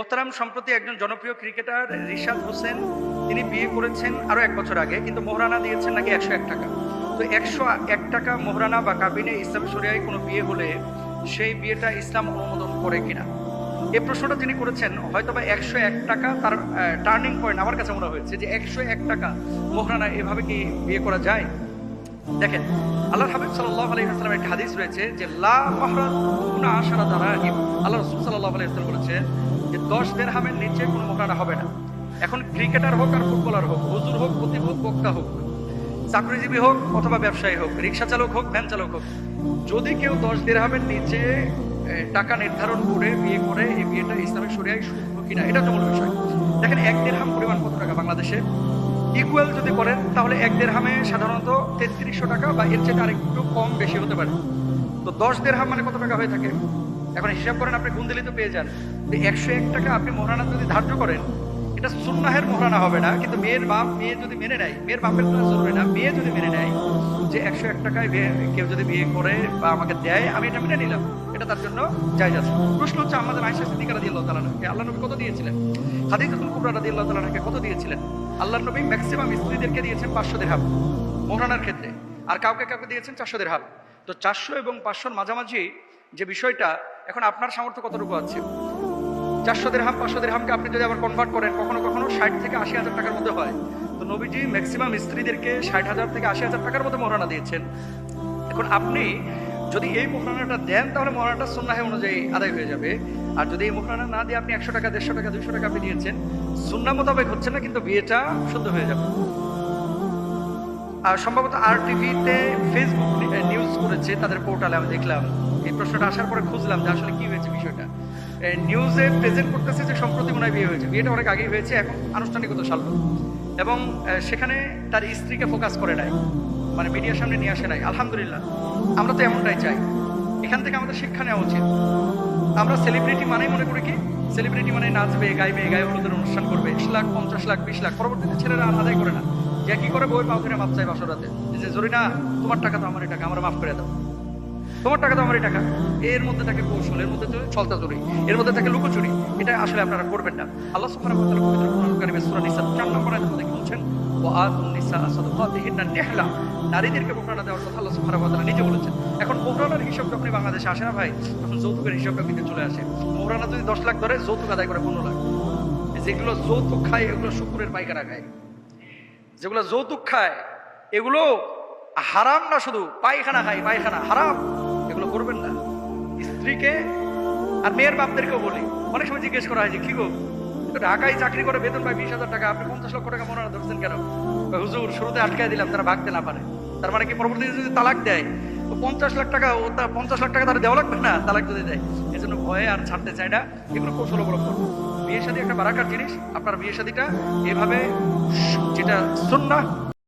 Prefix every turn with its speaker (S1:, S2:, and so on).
S1: মোহতারাম, সম্প্রতি একজন জনপ্রিয় ক্রিকেটার রিশাদ হোসেন তিনি বিয়ে করেছেন আরো 1 বছর আগে, কিন্তু মোহরানা দিয়েছেন নাকি 101 টাকা। তো 101 টাকা মোহরানা বা কাবিনে ইসলাম শরিয়ায় কোনো বিয়ে হলে সেই বিয়েটা ইসলাম অনুমোদন করে কিনা, এই প্রশ্নটা তিনি করেছেন। হয়তো বা 101 টাকা তার টার্নিং পয়েন্ট আমার কাছে মনে হয়েছে যে 101 টাকা মোহরানা এভাবে কি বিয়ে করা যায়? দেখেন, আল্লাহর হাবিব সাল্লাল্লাহু আলাইহি ওয়াসাল্লামের একটা হাদিস রয়েছে যে লা মাহরান দুনা আশারা দারাহিম। আল্লাহ রাসূল সাল্লাল্লাহু আলাইহি ওয়াসাল্লাম বলেছেন যে 10 দিরহামের নিচে কোনো মোহরানা হবে না। এখন ক্রিকেটার হোক আর ফুটবলার হোক, হুজুর হোক, খতিব হোক, বক্তা হোক, চাকরিজীবী হোক অথবা ব্যবসায়ী হোক, রিক্সা চালক হোক, ভ্যান চালক হোক, যদি কেউ 10 দিরহামের নিচে টাকা নির্ধারণ করে বিয়ে করে, এই বিয়েটা ইসলামিক শরিয়ায় শুদ্ধ কিনা এটা হচ্ছে মূল বিষয়। দেখেন, 1 দিরহাম পরিমাণ কত টাকা বাংলাদেশে? ইকুয়াল যদি করেন তাহলে 1 দিরহামে সাধারণত 3300 টাকা বা এর চেয়ে আরেকটু কম বেশি হতে পারে। তো 10 দিরহাম মানে কত টাকা হয়ে থাকে? এখন হিসাব করেন, আপনি গুণ দিলেই তো পেয়ে যান। তো 101 টাকা আপনি মোহরানা যদি ধার্য করেন, এটা সুন্নাহের মোহরানা হবে না, কিন্তু মেয়ে যদি মেনে নেয়, মেয়ের বাপের তো জরুরি না, মেয়ে যদি মেনে নেয় যে 101 টাকায় কেউ যদি বিয়ে করে বা আমাকে দেয়, আমি এটা মেনে নিলাম, এটা তার জন্য জায়েজ আছে। প্রশ্ন হচ্ছে, আমাদের আয়েশা সিদ্দিকা রাদিয়াল্লাহু তাআলা আনহাকে আল্লাহ নবী কত দিয়েছিলেন? খাদিজাতুল কুবরা রাদিয়াল্লাহু তাআলা আনহাকে কত দিয়েছিলেন? আল্লাহ নবী ম্যাক্সিমাম স্ত্রীদেরকে দিয়েছেন 500 দিরহাম মোহরানার ক্ষেত্রে, আর কাউকে কাউকে দিয়েছেন 400 দিরহাম। তো 400 এবং 500 মাঝামাঝি যে বিষয়টা, এখন আপনার সামর্থ্য কতটুকু আছে? 400 দিরহাম 500 দিরহামকে আপনি যদি আবার কনভার্ট করেন, কখনো কখনো 60 থেকে 80,000 টাকার মধ্যে হয়। তো নবীজি ম্যাক্সিমাম স্ত্রীদেরকে 60,000 থেকে 80,000 টাকার মধ্যে মোহরানা দিয়েছেন। এখন আপনি যদি এই মোহরানাটা দেন, তাহলে মোহরানাটা সুন্নাহ অনুযায়ী আদায় হয়ে যাবে। আর যদি এই মোহরানা না দিয়ে আপনি 100 টাকা, 150 টাকা, 200 টাকা আপনি দিয়েছেন, সুন্নাহ মোতাবেক হচ্ছে না, কিন্তু বিয়েটা শুদ্ধ হয়ে যাবে। আর সম্ভবত RTV-তে ফেসবুক নিউজ করেছে, তাদের পোর্টালে আমি দেখলাম। এই প্রশ্নটা আসার পরে খুঁজলাম যে আসলে কি হয়েছে বিষয়টা। নিউজে প্রেজেন্ট করতেছে যে সম্প্রতি মনে হয় বিয়ে হয়েছে, বিয়েটা অনেক আগেই হয়েছে, এখন আনুষ্ঠানিকতা সারলো, এবং সেখানে তার স্ত্রীকে ফোকাস করে নাই, মানে মিডিয়ার সামনে নিয়ে আসে নাই। আলহামদুলিল্লাহ, আমরা তো এমনটাই চাই। এখান থেকে আমাদের শিক্ষা নেওয়া উচিত। আমরা সেলিব্রিটি মানেই মনে করি কি, সেলিব্রিটি মানে নাচবে, গাইবে, গায়ে হলুদের অনুষ্ঠান করবে, 1 লাখ, 50 লাখ, 20 লাখ। পরবর্তীতে ছেলেরা আদায় করে না, যে কি করে বই পাও করে মাপ চাই বাসরাতে, যে জরিনা তোমার টাকা তো আমারই টাকা, আমরা মাফ করে দাও, তোমার টাকা তো আমারই টাকা। এর মধ্যে থাকে কৌশল, এর মধ্যে ছলতা চুরি, এর মধ্যে থাকে লুকোচুরি। এটা আসলে আপনারা করবেন না। আল্লাহ সুবহানাহু ওয়া তাআলা পবিত্র কোরআন কারীমে সূরা নিসা 4 নম্বর আয়াতে দেখে বলছেন, ওয়া আতুন নিসা সাদাকাতিহিন্না নিহলা, নারীদেরকে মোহরানা দেওয়ার কথা আল্লাহ সুবহানাহু ওয়া তাআলা নিজে বলেছেন। এখন মোহরানার হিসাব যখনই বাংলাদেশে আসে না ভাই, তখন যৌতুকের হিসাবটা কিন্তু চলে আসে। মোহরানা যদি 10 লাখ ধরে, যৌতুক আদায় করে 15 লাখ। যেগুলো যৌতুক খায় এগুলো শুকুরের পায়খানা খায়। যেগুলো যৌতুক খায় এগুলো হারাম না, শুধু পায়খানা খায়, পায়খানা হারাম। এগুলো করবেন না। স্ত্রীকে আর মেয়ের বাপদেরকেও বলি, অনেক সময় জিজ্ঞেস করা হয় যে কি গো, ঢাকায় চাকরি করে বেতন পায় 20,000 টাকা, আপনি 50 লক্ষ টাকা মোহরানা ধরছেন কেন? হুজুর, শুরুতে আটকায় দিলাম, তারা ভাগতে না পারে। তার মানে কি পরবর্তীতে যদি তালাক দেয়, তো 50 লাখ টাকা, ও তার 50 লাখ টাকা তারা দেওয়া লাগবে না তালাক যদি দেয়। এই জন্য ভয়ে আর ছাড়তে চায় না। এগুলো কৌশল অবলম্বন। বিয়ে শাদী একটা বারাকার জিনিস। আপনার বিয়ে শাদীটা এভাবে, যেটা সুন্নাহ